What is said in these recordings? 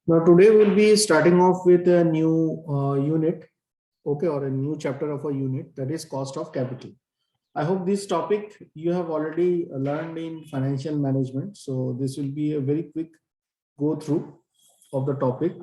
Now today we'll be starting off with a new unit, okay, or a new chapter of a unit, that is cost of capital. I hope this topic you have already learned in financial management. So this will be a very quick go through of the topic.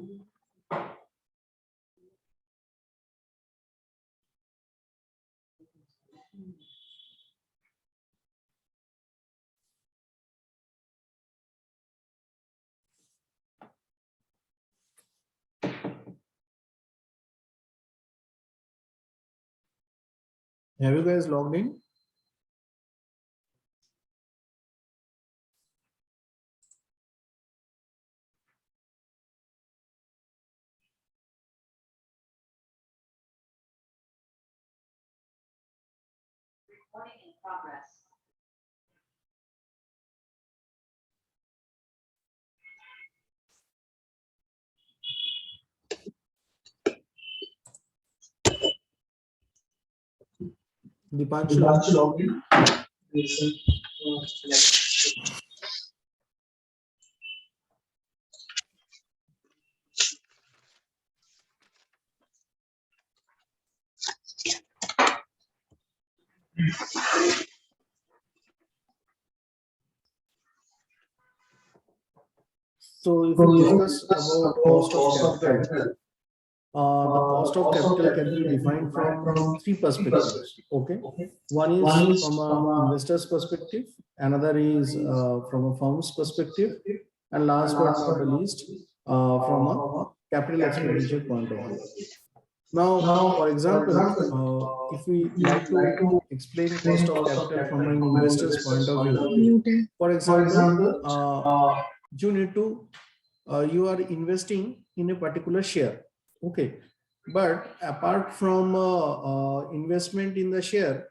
Have you guys logged in? Recording in progress. Dipanshu logged in? So if we discuss about cost of capital, the cost of capital can be defined from three perspectives. Okay, one is from a investor's perspective, another is from a firm's perspective, and last but not the least, from a capital expenditure point of view. Now, for example, if we like to explain cost of capital from an investor's point of view, for example, you need to you are investing in a particular share, okay, but apart from investment in the share,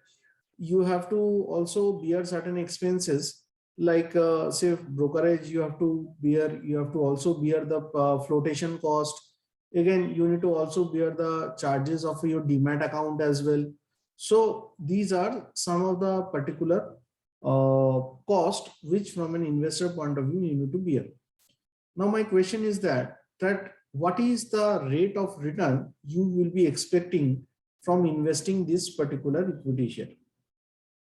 you have to also bear certain expenses like say brokerage. You have to bear, you have to also bear the flotation cost. Again, you need to also bear the charges of your demat account as well. So these are some of the particular cost which from an investor point of view you need to bear. Now my question is that what is the rate of return you will be expecting from investing this particular equity share?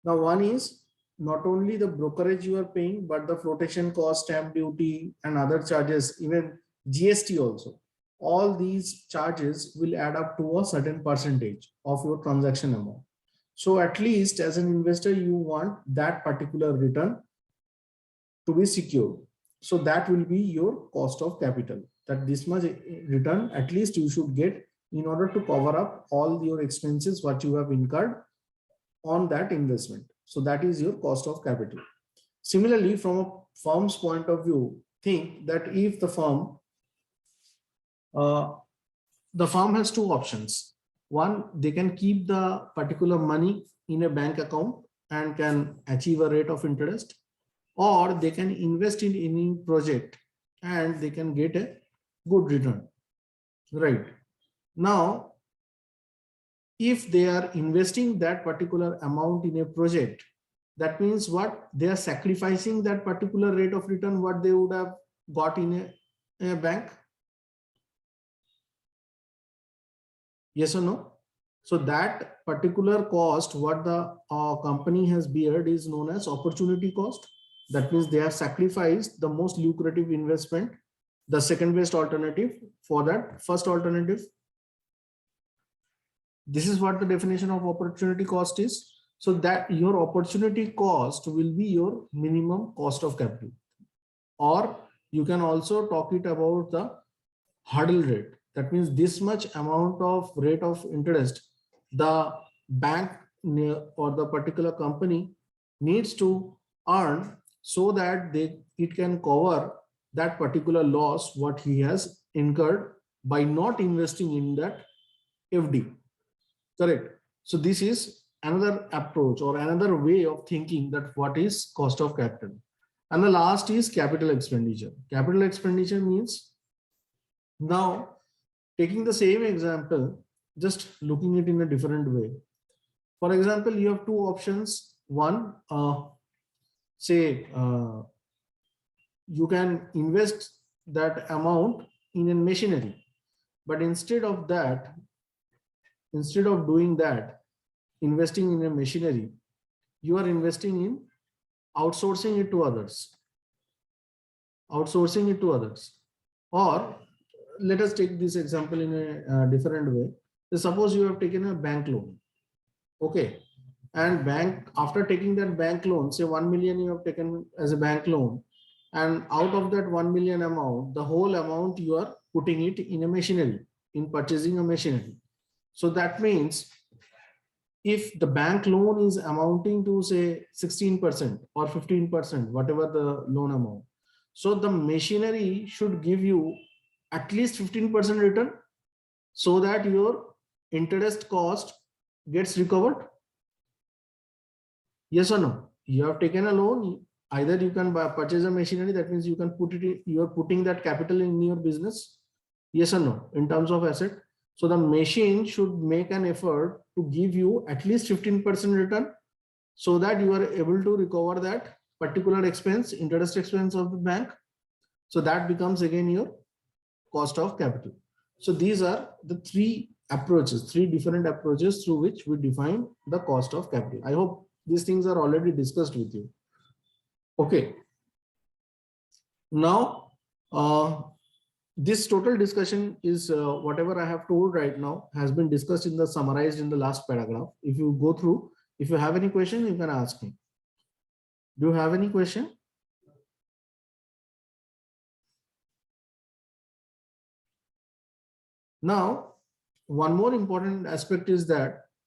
Now one is not only the brokerage you are paying, but the flotation cost, stamp duty and other charges, even GST also. All these charges will add up to a certain percentage of your transaction amount. So at least as an investor, you want that particular return to be secured. So that will be your cost of capital, that this much return at least you should get in order to cover up all your expenses what you have incurred on that investment. So that is your cost of capital. Similarly, from a firm's point of view, think that if the firm has two options. One, they can keep the particular money in a bank account and can achieve a rate of interest, or they can invest in any project and they can get a good return. Right. Now, if they are investing that particular amount in a project, that means what? They are sacrificing that particular rate of return what they would have got in a bank. Yes or no? So that particular cost what the company has beared is known as opportunity cost. That means they have sacrificed the most lucrative investment, the second best alternative for that first alternative. This is what the definition of opportunity cost is. So that your opportunity cost will be your minimum cost of capital. Or you can also talk it about the hurdle rate. That means this much amount of rate of interest the bank or the particular company needs to earn so that it can cover that particular loss what he has incurred by not investing in that FD. Correct. So this is another approach or another way of thinking that what is cost of capital. And the last is capital expenditure. Capital expenditure means, now taking the same example, just looking it in a different way. For example, you have two options. One, say you can invest that amount in a machinery, but instead of that, instead of doing that, investing in a machinery, you are investing in outsourcing it to others, outsourcing it to others. Or let us take this example in a different way. So suppose you have taken a bank loan, okay, and bank, after taking that bank loan, say 1 million you have taken as a bank loan, and out of that 1 million amount, the whole amount you are putting it in a machinery, in purchasing a machinery. So that means if the bank loan is amounting to say 16% or 15%, whatever the loan amount, so the machinery should give you at least 15% return, so that your interest cost gets recovered. Yes or no? You have taken a loan, either you can purchase a machinery, that means you can put it in, you are putting that capital in your business. Yes or no? In terms of asset. So the machine should make an effort to give you at least 15% return, so that you are able to recover that particular expense, interest expense of the bank. So that becomes again your cost of capital. So these are the three approaches, three different approaches through which we define the cost of capital. I hope these things are already discussed with you. Okay. Now, this total discussion is whatever I have told right now has been discussed in the summarized in the last paragraph. If you go through, if you have any question, you can ask me. Do you have any question? Now, one more important aspect is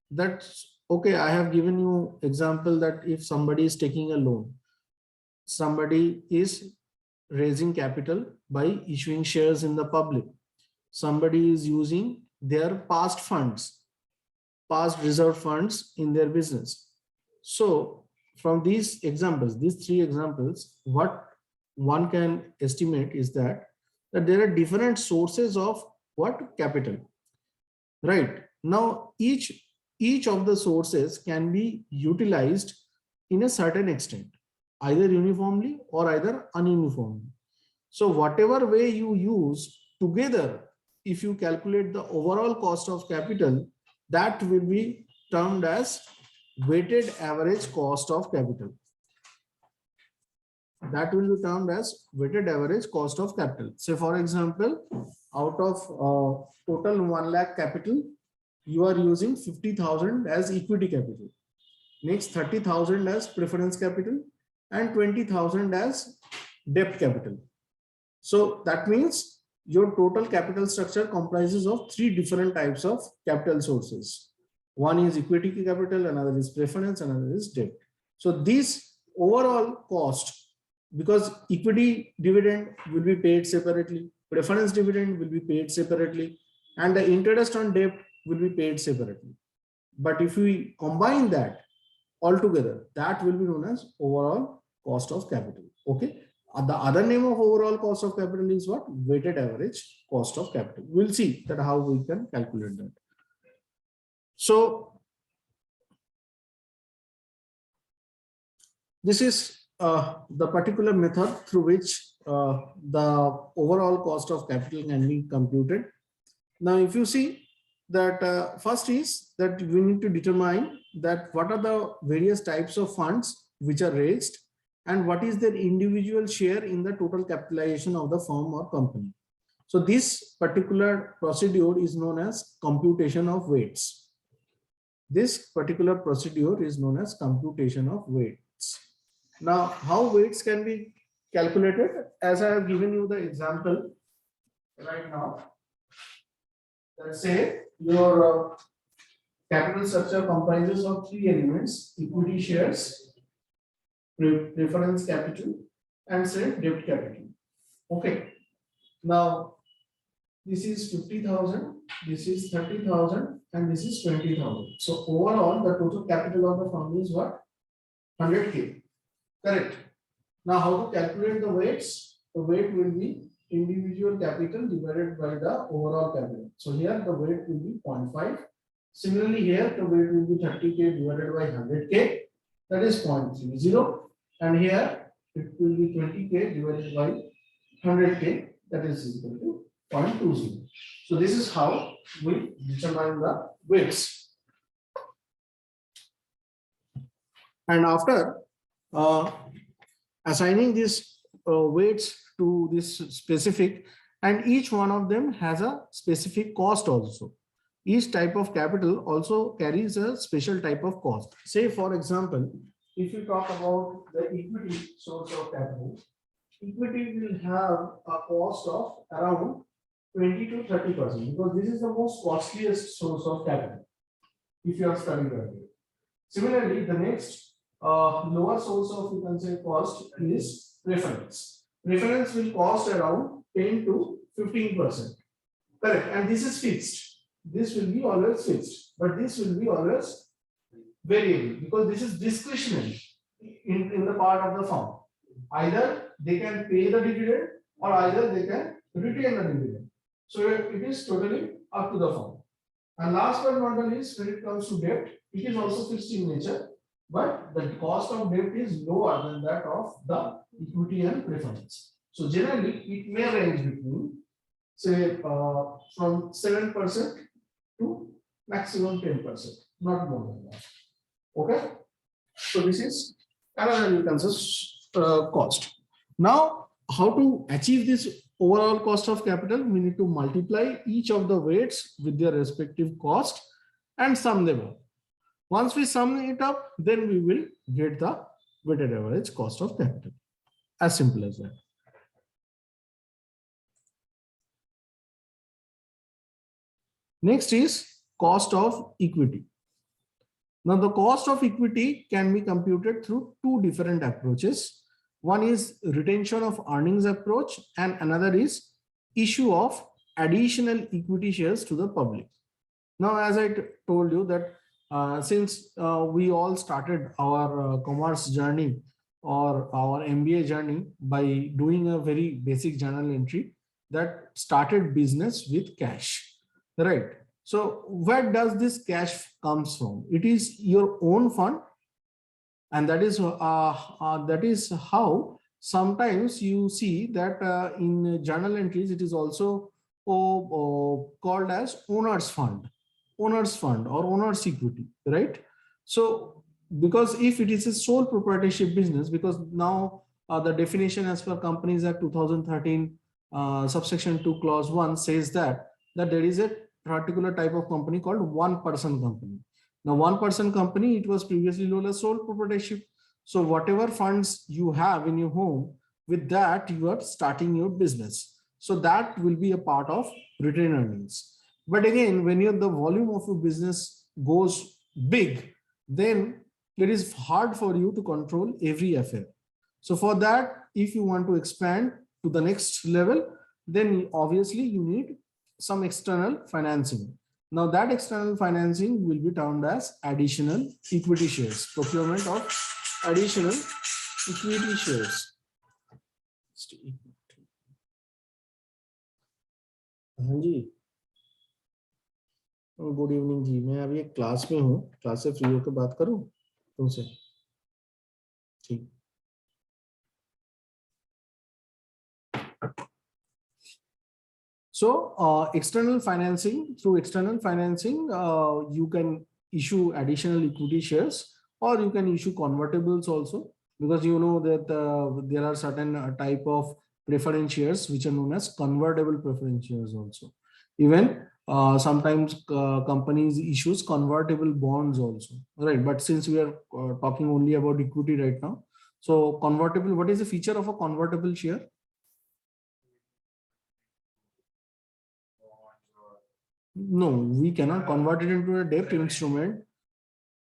that's okay. I have given you example that if somebody is taking a loan, somebody is raising capital by issuing shares in the public, somebody is using their past funds, past reserve funds in their business. So from these examples, these three examples, what one can estimate is that there are different sources of what capital, right? Now each of the sources can be utilized in a certain extent, either uniformly or either ununiformly. So whatever way you use together, if you calculate the overall cost of capital, that will be termed as weighted average cost of capital. That will be termed as weighted average cost of capital. Say for example, out of total 1 lakh capital, you are using 50,000 as equity capital, next 30,000 as preference capital, and 20,000 as debt capital. So that means your total capital structure comprises of three different types of capital sources. One is equity capital, another is preference, another is debt. So this overall cost, because equity dividend will be paid separately, preference dividend will be paid separately, and the interest on debt will be paid separately. But if we combine that altogether, that will be known as overall cost of capital. Okay. The other name of overall cost of capital is what? Weighted average cost of capital. We'll see that how we can calculate that. So this is the particular method through which the overall cost of capital can be computed. Now, if you see that first is that we need to determine that what are the various types of funds which are raised and what is their individual share in the total capitalization of the firm or company. So this particular procedure is known as computation of weights. This particular procedure is known as computation of weights. Now, how weights can be calculated? As I have given you the example right now, let's say your capital structure comprises of three elements: equity shares, preference capital, and say debt capital. Okay. Now, this is 50,000, this is 30,000, and this is 20,000. So overall, the total capital of the firm is what? 100K. Correct. Now, how to calculate the weights? The weight will be individual capital divided by the overall capital. So here the weight will be 0.5. Similarly, here the weight will be 30K divided by 100K. That is 0.30. And here it will be 20K divided by 100K. That is equal to 0.20. So this is how we determine the weights. And after assigning these weights to this specific, and each one of them has a specific cost also. Each type of capital also carries a special type of cost. Say for example, if you talk about the equity source of capital, equity will have a cost of around 20 to 30%, because this is the most costliest source of capital if you are studying earlier. Similarly, the next lower source of, you can say, cost is preference. Preference will cost around 10 to 15%. Correct. And this is fixed. This will be always fixed, but this will be always variable, because this is discretionary in the part of the firm. Either they can pay the dividend or either they can retain the dividend. So it is totally up to the firm. And last but not the least, when it comes to debt, it is also fixed in nature, but the cost of debt is lower than that of the equity and preference. So generally, it may range between, say, from 7% to maximum 10%, not more than that. Okay. So this is another, you can say, cost. Now, how to achieve this overall cost of capital? We need to multiply each of the weights with their respective cost and sum them up. Once we sum it up, then we will get the weighted average cost of capital. As simple as that. Next is cost of equity. Now, the cost of equity can be computed through two different approaches. One is retention of earnings approach, and another is issue of additional equity shares to the public. Now, as I told you that since we all started our commerce journey or our MBA journey by doing a very basic journal entry that started business with cash, right? So where does this cash comes from? It is your own fund, and that is how sometimes you see that in journal entries it is also called as owner's fund or owner's equity, right? So because if it is a sole proprietorship business, because now the definition as per Companies Act 2013 subsection 2 clause 1 says that there is a particular type of company called one-person company. Now, one-person company, it was previously known as sole proprietorship. So whatever funds you have in your home, with that you are starting your business. So that will be a part of retained earnings. But again, when the volume of your business goes big, then it is hard for you to control every affair. So for that, if you want to expand to the next level, then obviously you need some external financing. Now that external financing will be termed as additional equity shares, procurement of additional equity shares. हाँ जी, good evening जी, मैं अभी एक class में हूँ, class से free होकर बात करूँ तुमसे? ठीक. So external financing, through external financing, you can issue additional equity shares, or you can issue convertibles also, because you know that there are certain type of preference shares which are known as convertible preference shares also. Even sometimes companies issues convertible bonds also, right? But since we are talking only about equity right now, so convertible, what is the feature of a convertible share? No, we cannot convert it into a debt instrument.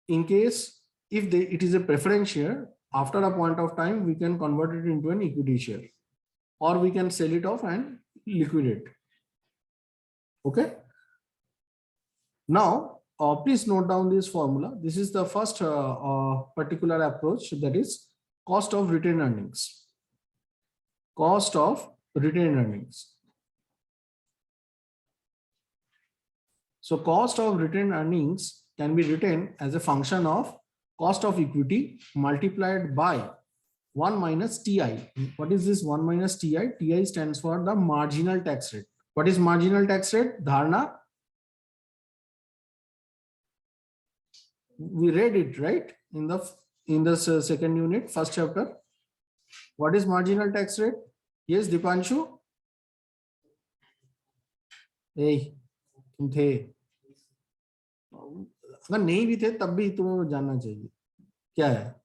In case if it is a preference share, after a point of time, we can convert it into an equity share, or we can sell it off and liquidate. Okay. Now, please note down this formula. This is the first particular approach, that is cost of retained earnings. Cost of retained earnings. So cost of retained earnings can be written as a function of cost of equity multiplied by 1 minus TI. What is this 1 minus TI? TI stands for the marginal tax rate. What is marginal tax rate? Dharna? We read it, right? In the second unit, first chapter. What is marginal tax rate? Yes, Dipanshu? Hey, तुम थे, अगर नहीं भी थे तब भी तुम्हें जानना चाहिए क्या है.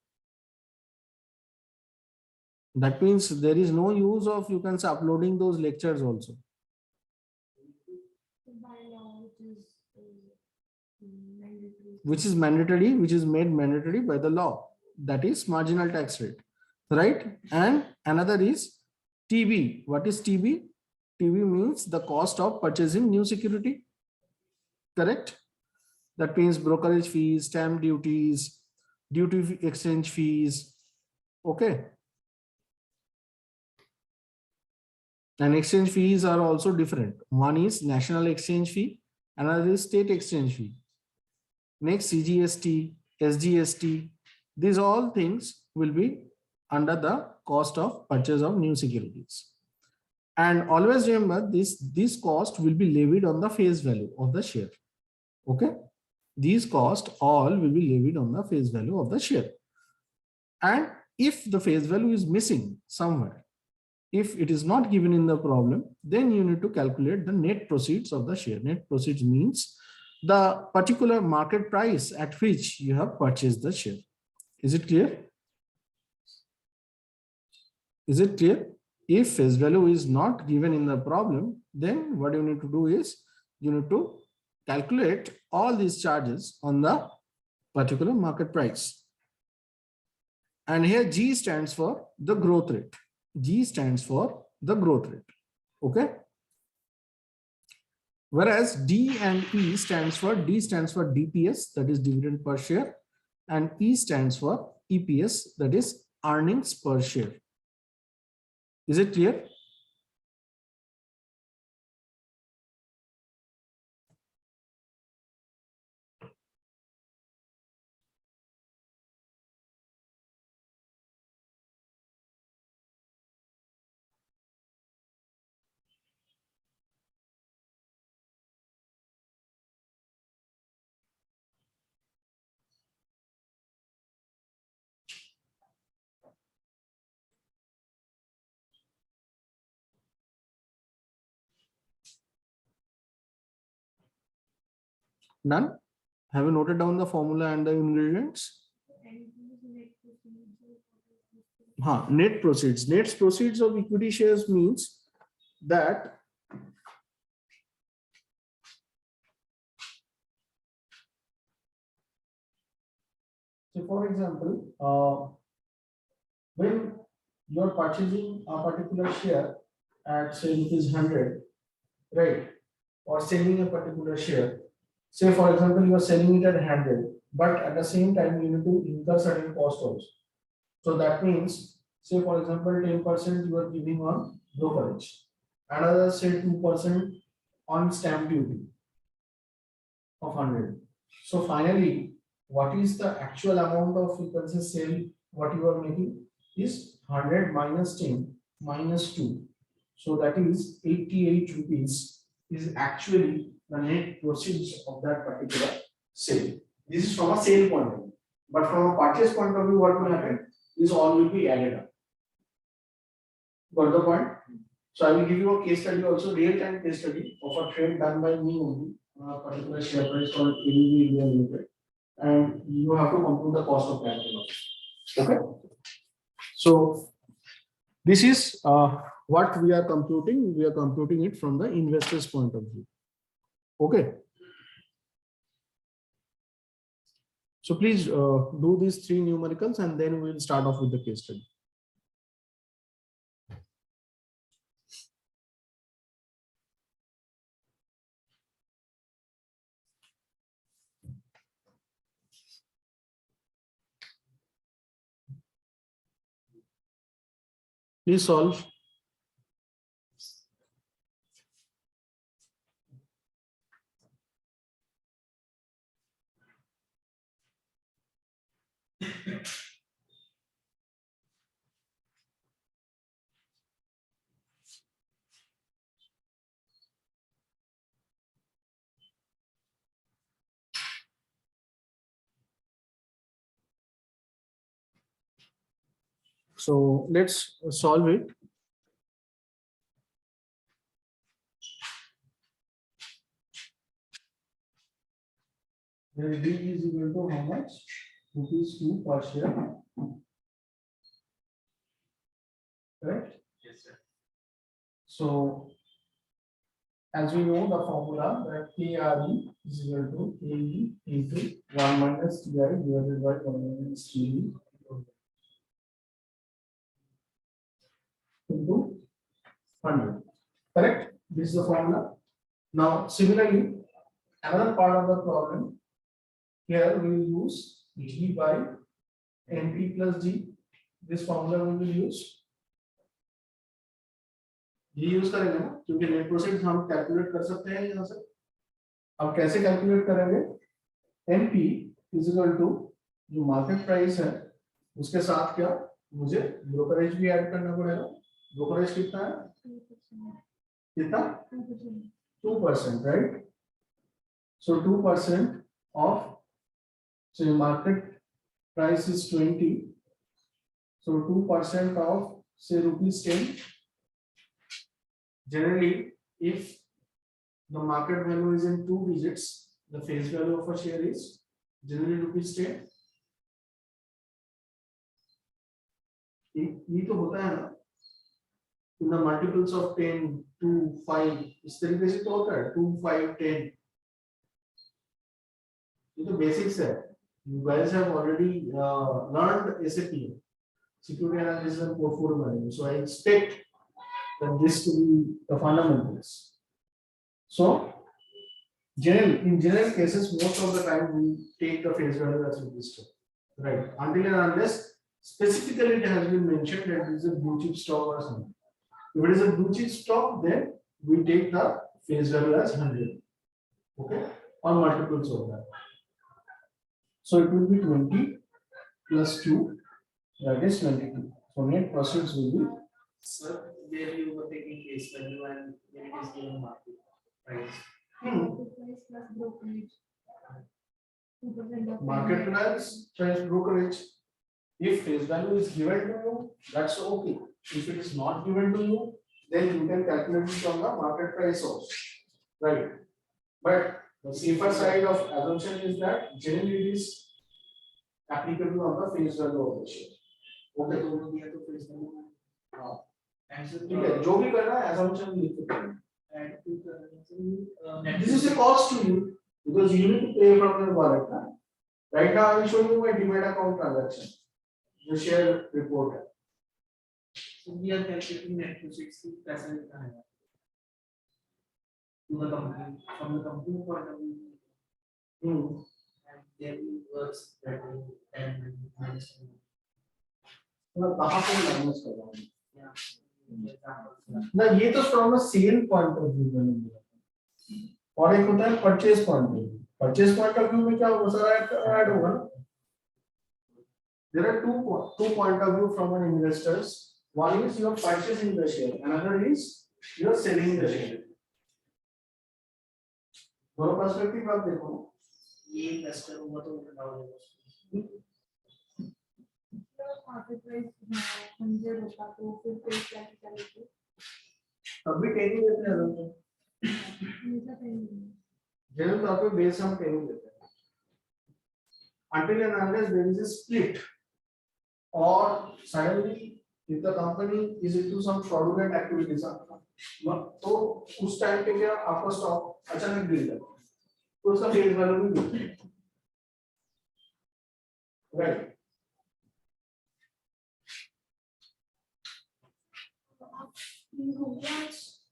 That means there is no use of, you can say, uploading those lectures also. Which is mandatory, which is made mandatory by the law. That is marginal tax rate, right? And another is TB. What is TB? TB means the cost of purchasing new security, correct? That means brokerage fees, stamp duties, duty exchange fees, okay? And exchange fees are also different. One is national exchange fee, another is state exchange fee. Next, CGST, SGST, these all things will be under the cost of purchase of new securities. And always remember this cost will be levied on the face value of the share. Okay, these costs all will be levied on the face value of the share. And if the face value is missing somewhere, if it is not given in the problem, then you need to calculate the net proceeds of the share. Net proceeds means the particular market price at which you have purchased the share. Is it clear? Is it clear? If face value is not given in the problem, then what you need to do is you need to calculate all these charges on the particular market price. And here G stands for the growth rate. G stands for the growth rate. Okay. Whereas D and E stands for, D stands for DPS, that is dividend per share, and E stands for EPS, that is earnings per share. Is it clear? None? Have you noted down the formula and the ingredients? Net proceeds. Net proceeds of equity shares means that so for example, when you are purchasing a particular share at say ₹100, right? Or selling a particular share. Say for example, you are selling it at 100, but at the same time you need to incur certain cost also. So that means, say for example, 10% you are giving on brokerage, another say 2% on stamp duty of 100. So finally, what is the actual amount of, you can say, sale what you are making is 100 minus 10 minus 2. So that is 88 rupees is actually the net proceeds of that particular sale. This is from a sale point of view. But from a purchase point of view, what will happen? This all will be added up. Got the point? So I will give you a case study also, real-time case study of a trade done by me only, a particular share price called ABB India Limited, and you have to compute the cost of capital. Okay. So this is what we are computing. We are computing it from the investor's point of view. Okay. So please do these three numericals and then we will start off with the case study. Please solve. So let's solve it. Where D is equal to how much? Rupees 2 per share. Correct? Yes, sir. So as we know the formula that KRE is equal to KE into 1 minus TI divided by 1 minus TE into 100. Correct? This is the formula. Now similarly, another part of the problem, here we will use G by NP plus G. This formula we will use. ये use करेंगे ना, क्योंकि net process हम calculate कर सकते हैं यहाँ से. अब कैसे कैलकुलेट करेंगे? NP इज इक्वल टू जो मार्केट प्राइस है उसके साथ क्या मुझे ब्रोकरेज भी ऐड करना पड़ेगा. ब्रोकरेज कितना है? कितना? 2%, right? So 2% of, so market price is 20. So 2% of say rupees 10. Generally, if the market value is in 2 digits, the face value of a share is generally rupees 10. ये तो होता है ना, in the multiples of 10, 2, 5 इस तरीके से तो होता है 2, 5, 10. ये तो basics है. You guys have already learned SAP, security analysis and portfolio management. So I expect that this to be the fundamentals. So in general cases, most of the time we take the face value as rupees 10, right? Until and unless specifically it has been mentioned that it is a blue chip stock or something. If it is a blue chip stock, then we take the face value as 100, okay, or multiples of that. So it will be 20 plus 2, that is 22. So net proceeds will be. Sir, where you were taking face value and when it is given market price. Market price plus brokerage. If face value is given to you, that's okay. If it is not given to you, then you can calculate it on the market price also, right? But the safer side of assumption is that generally it is applicable on the face value of the share. Okay, दोनों दिया तो face value. हाँ. Answer ठीक है, जो भी करना है assumption लिख के करना. add to the This is a cost to you because you need to pay from your wallet. Na? Right now, I will show you my demat account transaction. The share report. So we are calculating net proceeds की पैसा कितना है to the company from the company point of view. And then we works that way and minus. मैं कहाँ पे minus कर रहा हूँ? Yeah. ना ये तो from a sale point of view मैंने बोला. और एक होता है purchase point of view. Purchase point of view में क्या होगा सारा ऐड होगा ना? There are two point of view from an investors. One is you are purchasing the share, another is you are selling the share. दोनों perspective आप देखो. ये इन्वेस्टर हुआ तो बताओ. मार्केट प्राइस 100 होता तो फिर कोई क्या करेंगे? अभी टेनिंग देते हैं लोग. हमेशा करेंगे. जनरल तौर पे बेस हम टेनिंग देते हैं. Until and unless there is a split, or suddenly if the company is into some fraudulent activities, तो उस टाइम पे क्या आपका स्टॉक अचानक गिर जाता है, तो उसका फेस वैल्यू भी गिरता है, राइट?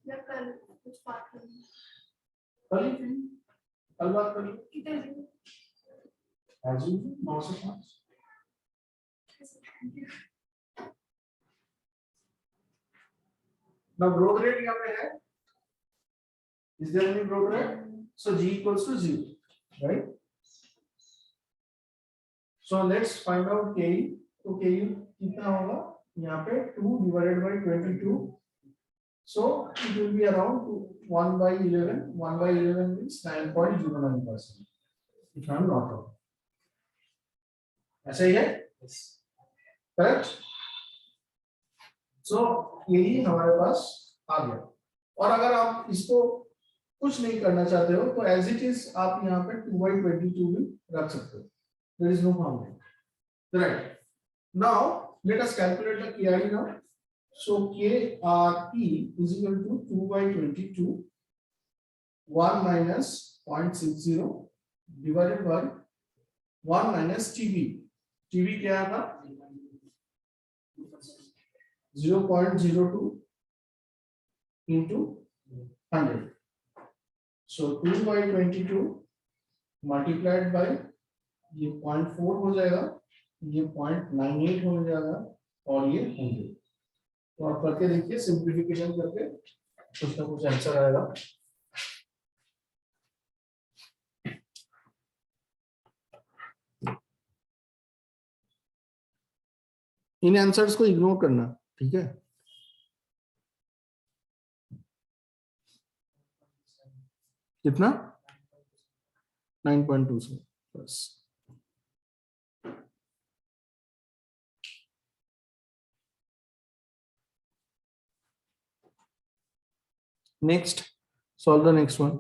या कल कुछ बात करेंगे. कल बात करें. कितने दिन? आज ही 9 से 5. Now growth rate यहाँ पे है. Is there any growth rate? So G equals to 0, right? So let's find out KE. तो KE कितना होगा? यहाँ पे 2 divided by 22. So it will be around 1 by 11. 1 by 11 means 9.09%. If I am not wrong. ऐसा ही है? Correct? So यही हमारे पास आ गया. और अगर आप इसको कुछ नहीं करना चाहते हो तो एज इट इज आप यहाँ पे 2/22 भी रख सकते हो. There is no harm. Right. Now let us calculate the KI now. So KRE is equal to 2/22 1 minus 0.60 divided by 1 minus TB. TB क्या था? 0.02 into 100. So 2/22 multiplied by ये 0.4 हो जाएगा, ये 0.98 हो जाएगा और ये 100. तो आप करके देखिए, सिंप्लीफिकेशन करके कुछ ना कुछ आंसर आएगा. इन आंसर्स को इग्नोर करना, ठीक है? कितना? 9.27 बस. Next, solve the next one.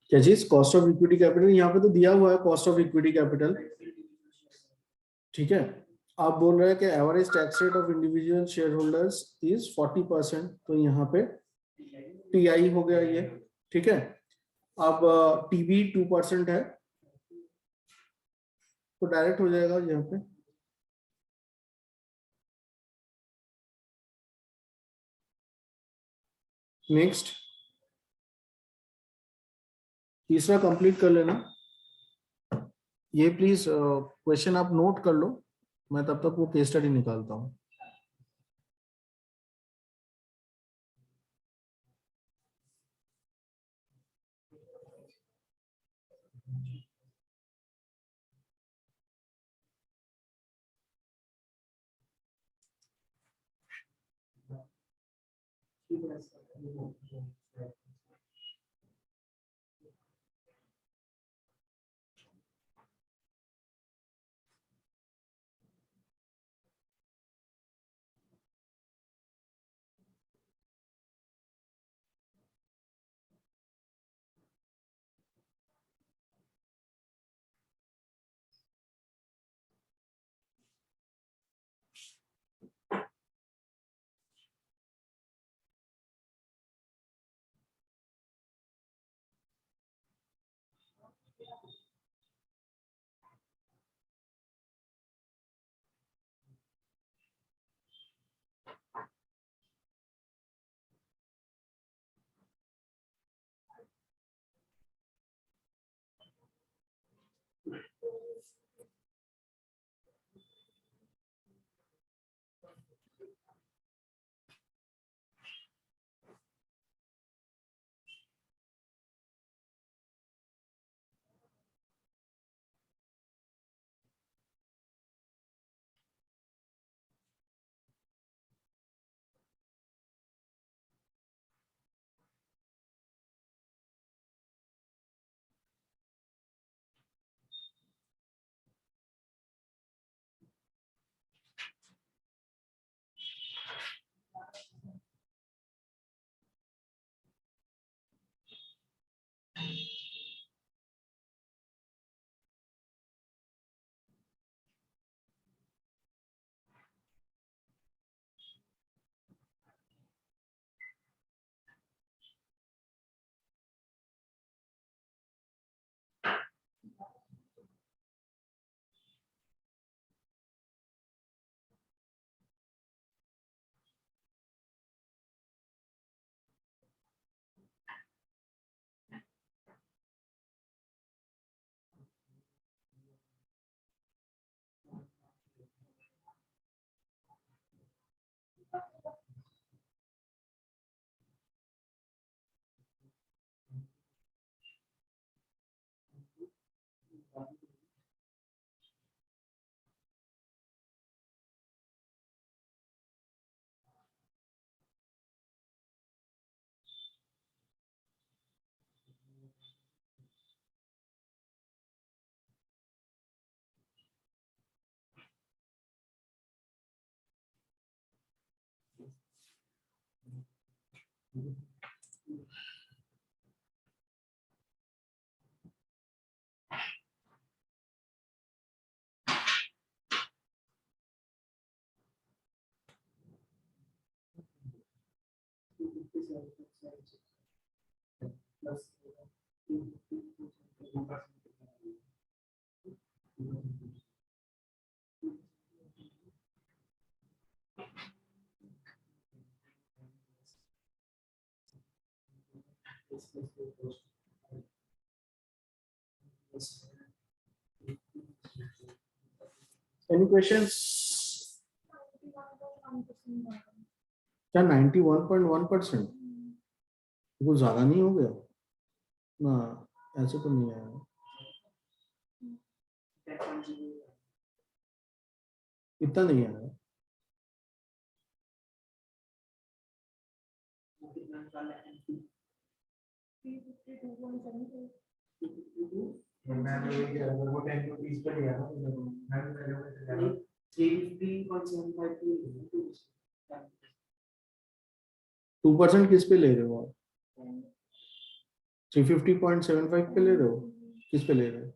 क्या चीज? कॉस्ट ऑफ इक्विटी कैपिटल यहाँ पे तो दिया हुआ है, कॉस्ट ऑफ इक्विटी कैपिटल, ठीक है? आप बोल रहे हैं कि average tax rate of individual share holders is 40%, तो यहाँ पे टीआई हो गया ये, ठीक है? अब टीबी 2% है तो डायरेक्ट हो जाएगा यहाँ पे. नेक्स्ट, तीसरा कंप्लीट कर लेना. ये प्लीज क्वेश्चन आप नोट कर लो, मैं तब तक वो केस स्टडी निकालता हूँ. Any questions? क्या 91.1%? कुछ ज्यादा नहीं हो गया ना? ऐसे तो नहीं आया, इतना नहीं आया। मैं वो 10 रुपीस पर लिया ना, मैं 2% किस पे ले रहे हो आप? 350.75 पे ले रहे हो? किस पे ले रहे हो?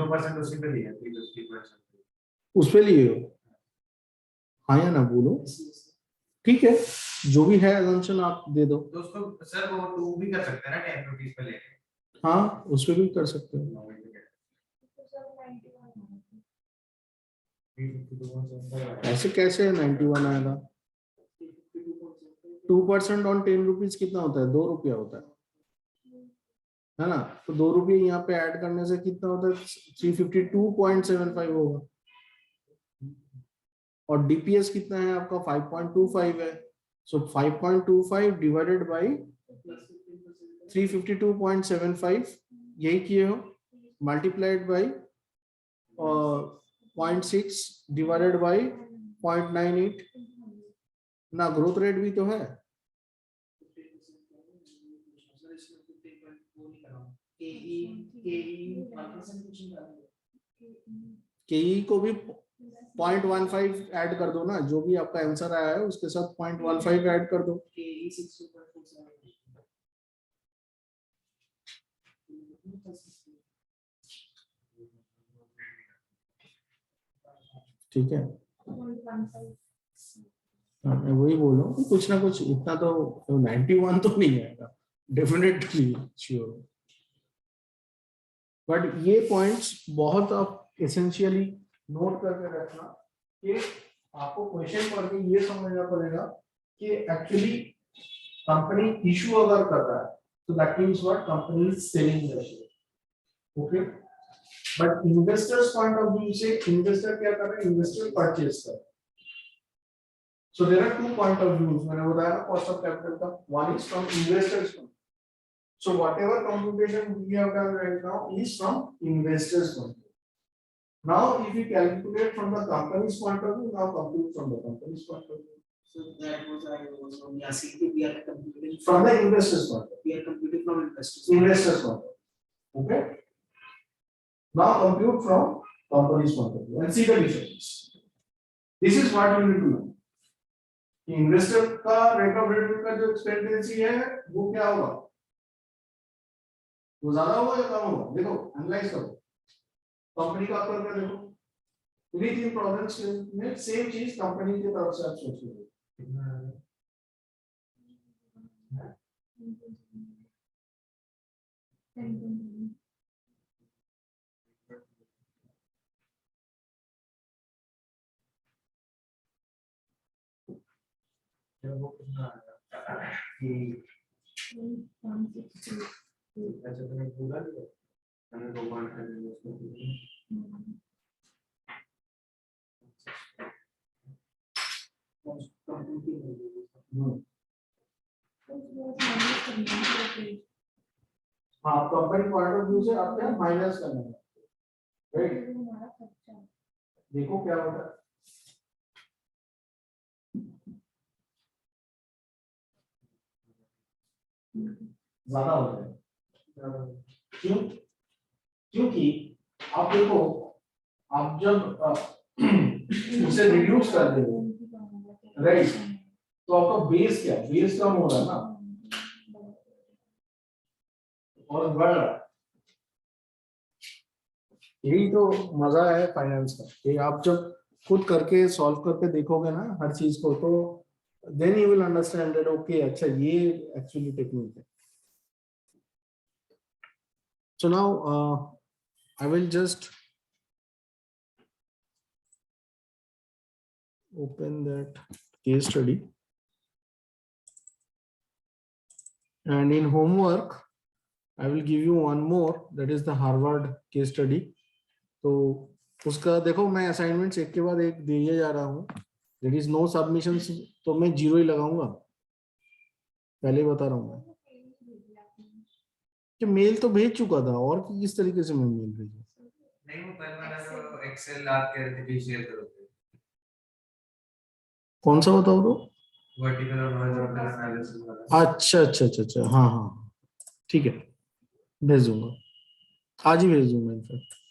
2% उसी पे लिया 350%। उस पे लिए हो? हाँ या ना बोलो, ठीक है, जो भी है assumption आप दे दो। तो उसको सर वो 2 भी कर सकते हैं ना 10 रुपीस पे लेके। हाँ, उस पे भी कर सकते हो। ऐसे कैसे 91 आएगा? 2% ऑन 10 रुपीज कितना होता है? 2 रुपया होता है ना? तो 2 रुपये यहाँ पे ऐड करने से कितना होता है? 352.75 होगा। और डीपीएस कितना है आपका? 5.25 है। सो 5.25 डिवाइडेड बाई 352.75, यही किए हो, मल्टीप्लाइड बाई 0.6 डिवाइडेड बाई 0.98 ना। ग्रोथ रेट भी तो है। केई को भी 0.15 ऐड कर दो ना, जो भी आपका आंसर आया है उसके साथ 0.15 ऐड कर दो। ठीक है, मैं वही बोल रहा हूँ, कुछ ना कुछ इतना तो 91 तो नहीं आएगा डेफिनेटली, श्योर। बट ये पॉइंट्स बहुत आप एसेंशियली नोट करके रखना कि आपको क्वेश्चन पढ़ के ये समझना पड़ेगा कि एक्चुअली कंपनी इशू अगर कर रहा है तो that means what, company is selling the share, okay. But investors point of view से इन्वेस्टर क्या कर रहे हैं? इन्वेस्टर परचेज कर रहे हैं। So there are 2 point of views मैंने बताया cost of capital का, one is from investors point. So whatever computation we have done right now is from investors point. Now if we calculate from the company's point of view, now compute from the company's point of view. So that was I was only asking to we are computing From the investors point of view. we are computing from investors. Investors point of view. Okay. Now compute from company's point of view and see the difference. This is what you need to know. Investor का rate of return का जो expectancy है वो क्या होगा? वो ज्यादा होगा या कम होगा? देखो एनालाइज करो, कंपनी का कर देखो, पूरी 3 प्रोजेक्ट्स में सेम चीज कंपनी की तरफ से आप सोचोगे। वो कितना कि अच्छा तुमने पूरा लिया मैंने 2 पॉइंट कर दिया हाँ, कंपनी पॉइंट ऑफ व्यू से आप क्या माइनस करना है, राइट? देखो क्या होता है, ज्यादा हो जाएगा। क्यों? क्योंकि आप देखो, आप जब उसे रिड्यूस कर देंगे राइट, तो आपका बेस क्या है? बेस कम हो रहा है ना और बढ़ रहा है। यही तो मजा है फाइनेंस का कि आप जब खुद करके सॉल्व करके देखोगे ना हर चीज को, तो then you will understand that okay अच्छा ये एक्चुअली टेक्निक है। So now I will just open that case study, and in homework I will give you one more, that is the Harvard case study. तो उसका देखो मैं assignments एक के बाद एक दिए जा रहा हूँ, देयर इज नो सबमिशंस, तो मैं 0 ही लगाऊंगा, पहले ही बता रहा हूँ मैं कि मेल तो भेज चुका था और किस तरीके से मैं मेल भेजूं। नहीं वो कल वाला जो एक्सेल आप कह रहे थे कि शेयर करोगे, कौन सा बताओ तो? वर्टिकल और हॉरिजॉन्टल एनालिसिस वाला। अच्छा अच्छा अच्छा अच्छा, हाँ हाँ ठीक है, भेज दूंगा, आज ही भेज दूंगा, इनफैक्ट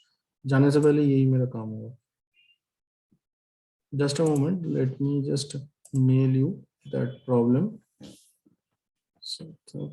जाने से पहले यही मेरा काम होगा। Just a moment, let me just mail you that problem. So, so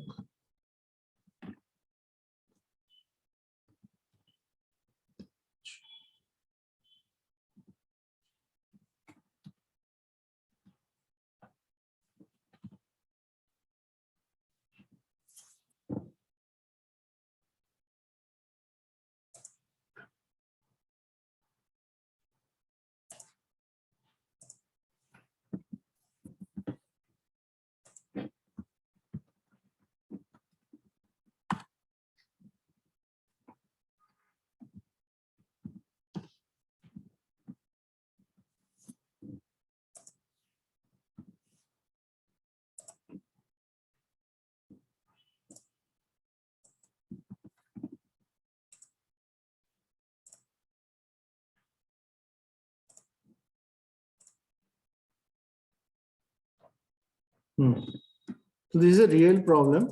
this is a real problem.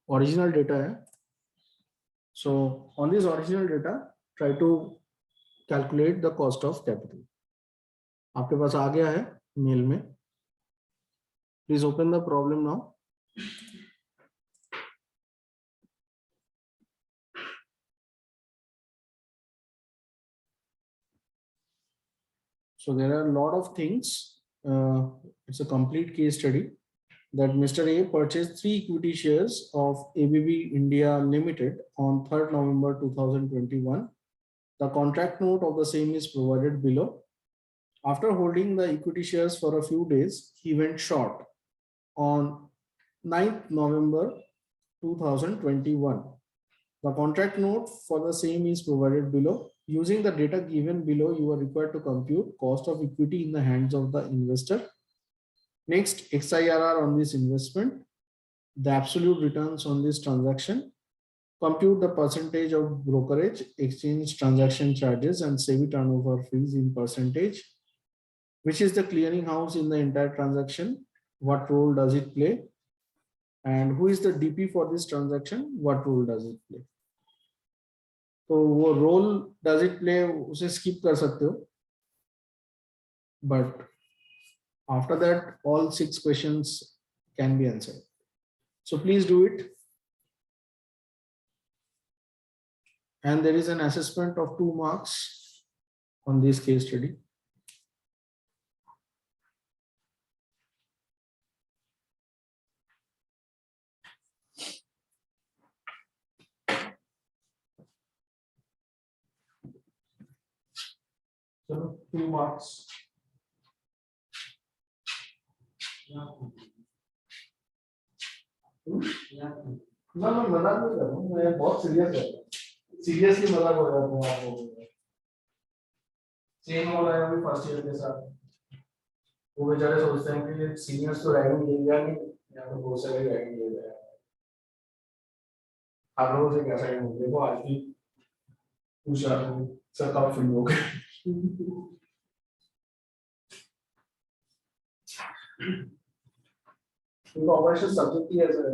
Original data है. So on this original data, try to calculate the cost of capital. आपके पास आ गया है mail में. Please open the problem now. So there are a lot of things. It's a complete case study that Mr. A purchased 3 equity shares of ABB India Limited on 3rd November 2021. The contract note of the same is provided below. After holding the equity shares for a few days, he went short on 9th November 2021. The contract note for the same is provided below. Using the data given below, you are required to compute cost of equity in the hands of the investor. Next, XIRR on this investment, the absolute returns on this transaction, compute the percentage of brokerage, exchange transaction charges, and SEBI turnover fees in percentage. Which is the clearing house in the entire transaction? What role does it play? And who is the DP for this transaction? What role does it play? तो वो role does it play उसे skip कर सकते हो, but after that all 6 questions can be answered. So please do it. And there is an assessment of 2 marks on this case study. So 2 marks. ना मैं मजाक नहीं कर रहा हूँ, मैं बहुत सीरियस है, सीरियसली मजाक हो रहा है आपको. सेम हो रहा है अभी फर्स्ट ईयर के साथ. वो बेचारे सोचते हैं कि सीनियर्स तो रैगिंग देगा नहीं, यहाँ तो बहुत सारे रैगिंग दे रहे हैं. आप लोगों से कैसा है देखो, आज भी पूछ रहा हूँ सर कब फ्री हो गए. तो ऑपरेशन सब्जेक्ट ही ऐसा है.